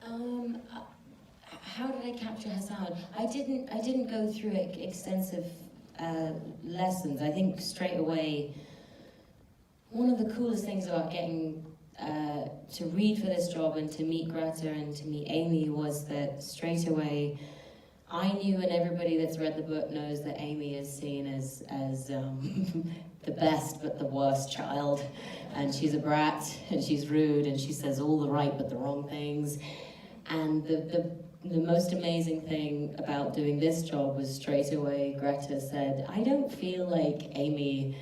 Um, uh, how did I capture her sound? I didn't go through extensive lessons. I think straight away, one of the coolest things about getting to read for this job and to meet Greta and to meet Amy was that straight away I knew, and everybody that's read the book knows, that Amy is seen as the best but the worst child, and she's a brat and she's rude and she says all the right but the wrong things. And the most amazing thing about doing this job was straight away Greta said, I don't feel like Amy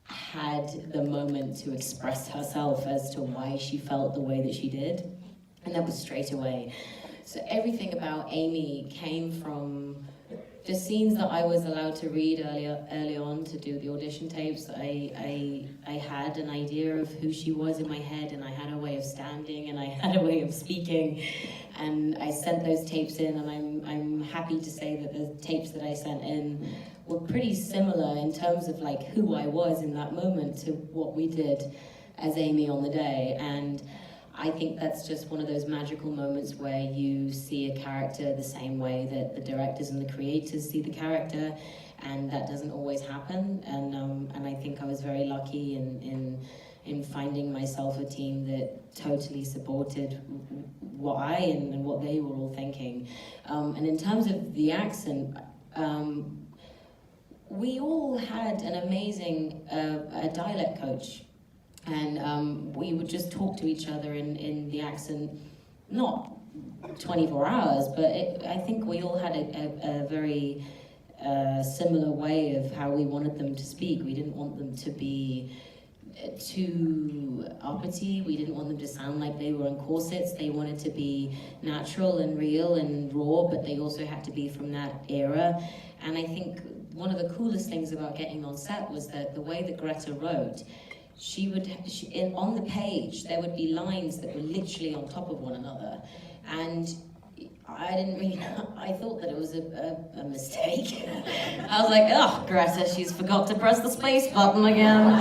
had the moment to express herself as to why she felt the way that she did. And that was straight away. So everything about Amy came from the scenes that I was allowed to read early on to do the audition tapes. I had an idea of who she was in my head, and I had a way of standing, and I had a way of speaking, and I sent those tapes in, and I'm happy to say that the tapes that I sent in were pretty similar in terms of like who I was in that moment to what we did as Amy on the day. And I think that's just one of those magical moments where you see a character the same way that the directors and the creators see the character, and that doesn't always happen. And I think I was very lucky in finding myself a team that totally supported what I and what they were all thinking. And in terms of the accent, we all had an amazing dialect coach. And we would just talk to each other in the accent, not 24 hours, but I think we all had a very similar way of how we wanted them to speak. We didn't want them to be too uppity. We didn't want them to sound like they were in corsets. They wanted to be natural and real and raw, but they also had to be from that era. And I think one of the coolest things about getting on set was that the way that Greta wrote, on the page, there would be lines that were literally on top of one another. And I didn't really know, I thought that it was a mistake. I was like, oh, Greta, she's forgot to press the space button again.